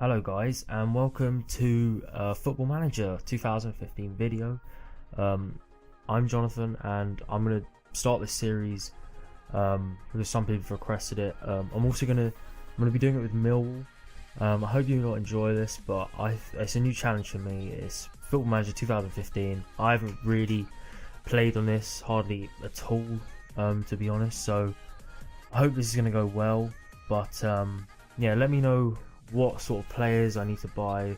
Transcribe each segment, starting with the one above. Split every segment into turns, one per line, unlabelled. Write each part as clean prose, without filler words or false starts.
Hello guys, and welcome to Football Manager 2015 video. I'm Jonathan, and I'm going to start this series because some people have requested it. I'm also going to be doing it with Millwall. I hope you will enjoy this, but it's a new challenge for me. It's Football Manager 2015. I haven't really played on this hardly at all, to be honest. So I hope this is going to go well. But yeah, let me know what sort of players I need to buy,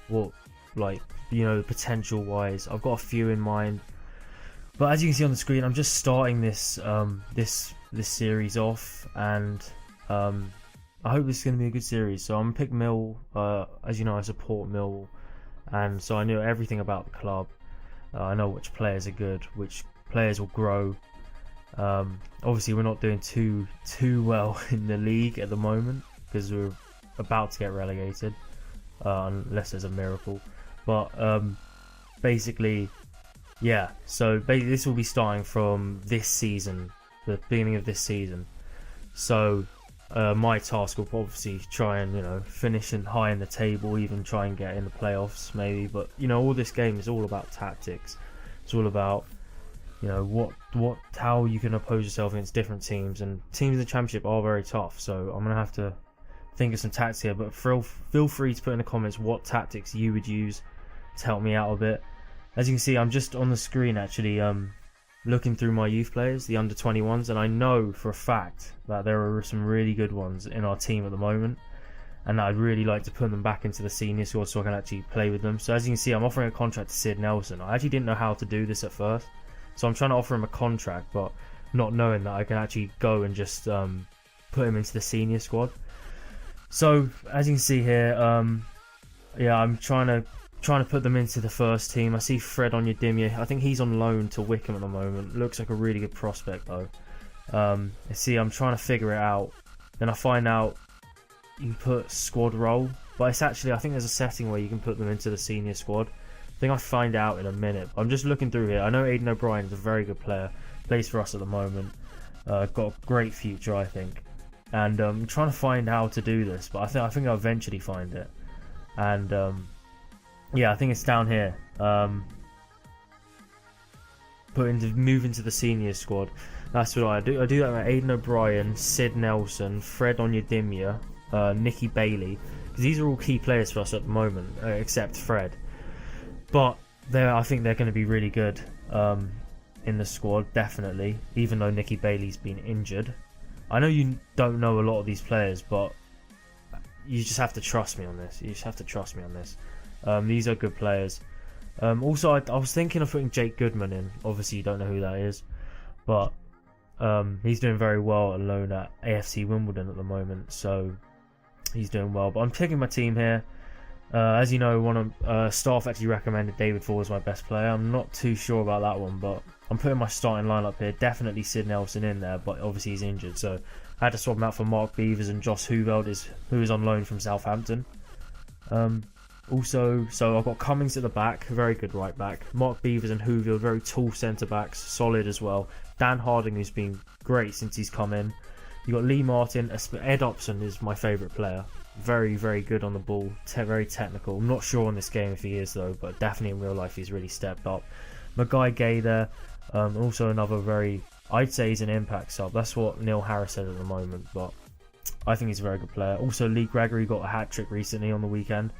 what, like, potential wise. I've got a few in mind, but as you can see on the screen, I'm just starting this this series off, and I hope this is going to be a good series. So I'm gonna pick Mill. As you know, I support Millwall, and so I know everything about the club. I know which players are good, which players will grow. Obviously we're not doing too well in the league at the moment because we're about to get relegated, unless there's a miracle. But basically, yeah, so this will be starting from this season, the beginning of this season. So my task will obviously try and finish high in the table, even try and get in the playoffs maybe. But all this game is all about tactics. It's all about how you can oppose yourself against different teams, and teams in the Championship are very tough. So I'm gonna have to think of some tactics here, but feel free to put in the comments what tactics you would use to help me out a bit. As you can see, I'm just on the screen actually looking through my youth players, the under 21s, and I know for a fact that there are some really good ones in our team at the moment, and I'd really like to put them back into the senior squad so I can actually play with them. So as you can see, I'm offering a contract to Sid Nelson. I actually didn't know how to do this at first, so I'm trying to offer him a contract, but not knowing that I can actually go and just put him into the senior squad. So as you can see here, yeah, I'm trying to put them into the first team. I see Fred Onyedimye. I think he's on loan to Wickham at the moment. Looks like a really good prospect though. See, I'm trying to figure it out. Then I find out you can put squad role, but it's actually, I think there's a setting where you can put them into the senior squad. I think I'll find out in a minute. I'm just looking through here. I know Aidan O'Brien is a very good player. Plays for us at the moment. Got a great future, I think. And I'm trying to find how to do this, but I think I'll eventually find it. And yeah, I think it's down here. Move into the senior squad. That's what I do. I do that with Aidan O'Brien, Sid Nelson, Fred Onyedimye, Nicky Bailey, because these are all key players for us at the moment, except Fred. But I think they're going to be really good in the squad, definitely. Even though Nicky Bailey's been injured. I know you don't know a lot of these players, but you just have to trust me on this. These are good players. Also, I was thinking of putting Jake Goodman in. Obviously, you don't know who that is, but he's doing very well at loan at AFC Wimbledon at the moment, so he's doing well. But I'm picking my team here. As you know, one of staff actually recommended David Ford as my best player. I'm not too sure about that one, but I'm putting my starting lineup here. Definitely Sid Nelson in there, but obviously he's injured, so I had to swap him out for Mark Beevers and Josh Hooveld, who is on loan from Southampton. Also, so I've got Cummings at the back, very good right back. Mark Beevers and Hooveld, very tall centre backs, solid as well. Dan Harding, who's been great since he's come in. You got Lee Martin. Ed Upson is my favourite player. Very, very good on the ball. Very technical. I'm not sure on this game if he is though, but definitely in real life he's really stepped up. Maguy Gay there. Also another I'd say he's an impact sub. That's what Neil Harris said at the moment, but I think he's a very good player. Also, Lee Gregory got a hat-trick recently on the weekend.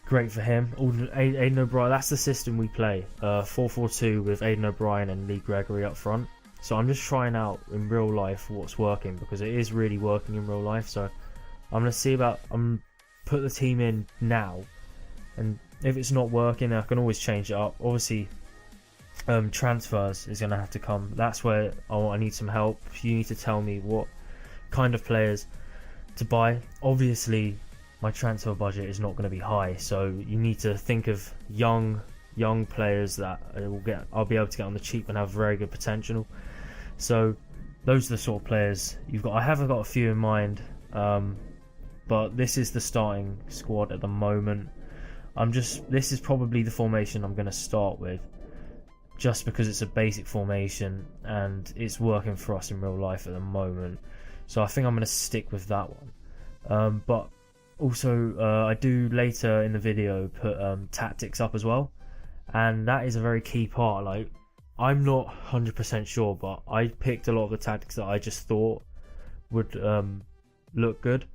Great for him. Aidan O'Brien, that's the system we play. 4-4-2 with Aidan O'Brien and Lee Gregory up front. So I'm just trying out in real life what's working, because it is really working in real life. So I'm going to see put the team in now, and if it's not working, I can always change it up. Obviously, transfers is going to have to come. That's where I need some help. You need to tell me what kind of players to buy. Obviously, my transfer budget is not going to be high, so you need to think of young players that I'll be able to get on the cheap and have very good potential. So those are the sort of players you've got. I haven't got a few in mind, but this is the starting squad at the moment. This is probably the formation I'm going to start with, just because it's a basic formation and it's working for us in real life at the moment. So I think I'm going to stick with that one. But Also, I do later in the video put tactics up as well, and that is a very key part. Like, I'm not 100% sure, but I picked a lot of the tactics that I just thought would look good.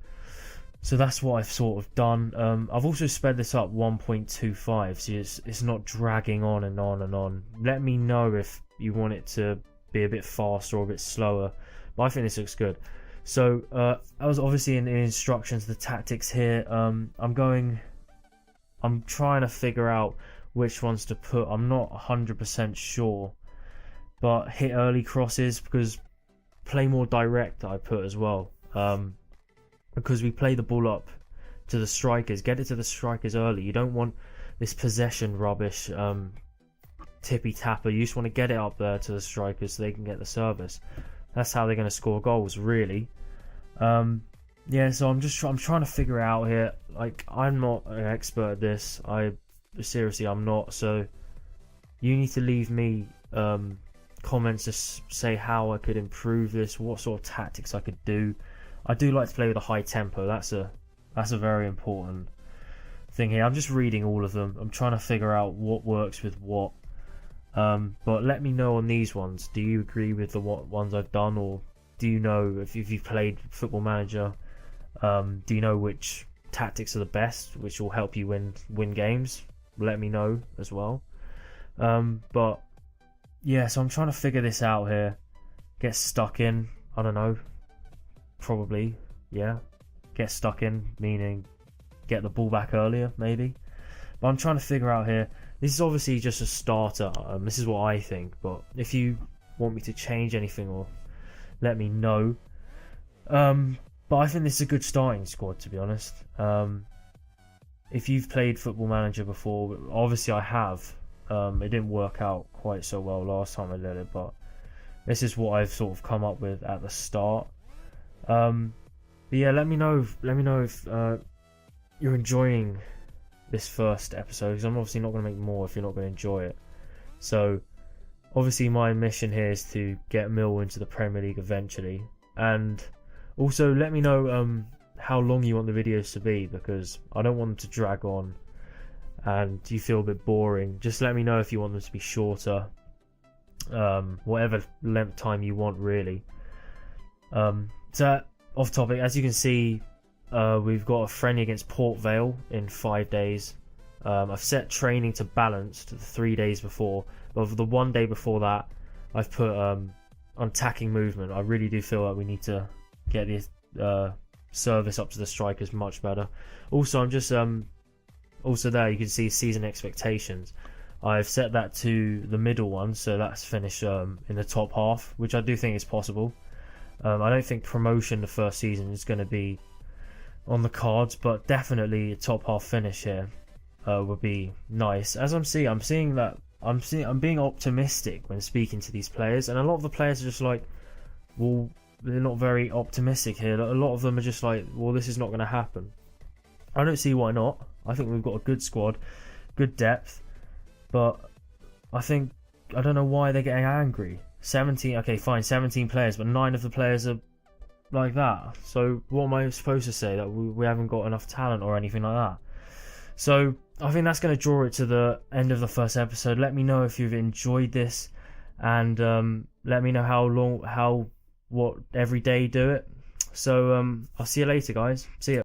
So that's what I've sort of done. I've also sped this up 1.25, so it's not dragging on and on and on. Let me know if you want it to be a bit faster or a bit slower, but I think this looks good. So I was obviously in the instructions, the tactics here. I'm trying to figure out which ones to put. I'm not 100% sure, but hit early crosses, because play more direct I put as well. Because we play the ball up to the strikers, get it to the strikers early. You don't want this possession rubbish, tippy tapper. You just want to get it up there to the strikers so they can get the service. That's how they're going to score goals, really. Yeah, so I'm trying to figure it out here. Like, I'm not an expert at this. Seriously, I'm not. So you need to leave me comments to say how I could improve this, what sort of tactics I could do. I do like to play with a high tempo. That's a very important thing here. I'm just reading all of them. I'm trying to figure out what works with what. But let me know on these ones. Do you agree with the ones I've done, or do you know if you've played Football Manager? Do you know which tactics are the best, which will help you win games? Let me know as well. But yeah, so I'm trying to figure this out here. Get stuck in. I don't know. Probably, yeah. Get stuck in, meaning get the ball back earlier, maybe. But I'm trying to figure out here. This is obviously just a starter. This is what I think. But if you want me to change anything, or let me know. But I think this is a good starting squad, to be honest. If you've played Football Manager before, obviously I have. It didn't work out quite so well last time I did it, but this is what I've sort of come up with at the start. But yeah, let me know if you're enjoying this first episode, because I'm obviously not going to make more if you're not going to enjoy it. So obviously my mission here is to get Millwall into the Premier League eventually, and also let me know how long you want the videos to be, because I don't want them to drag on and you feel a bit boring. Just let me know if you want them to be shorter, whatever length time you want, really. So off topic, as you can see, we've got a friendly against Port Vale in 5 days. I've set training to balance to the 3 days before, but for the 1 day before that, I've put on attacking movement. I really do feel like we need to get the service up to the strikers much better. Also, I'm just also there you can see season expectations. I've set that to the middle one, so that's finished in the top half, which I do think is possible. I don't think promotion the first season is going to be on the cards, but definitely a top half finish here would be nice. As I'm being optimistic when speaking to these players, and a lot of the players are just like, well, they're not very optimistic here. A lot of them are just like, well, this is not going to happen. I don't see why not. I think we've got a good squad, good depth, but I don't know why they're getting angry. 17 players, but 9 of the players are like that. So what am I supposed to say? That we haven't got enough talent or anything like that? So I think that's going to draw it to the end of the first episode. Let me know if you've enjoyed this, and let me know what every day do it. So I'll see you later, guys. See ya.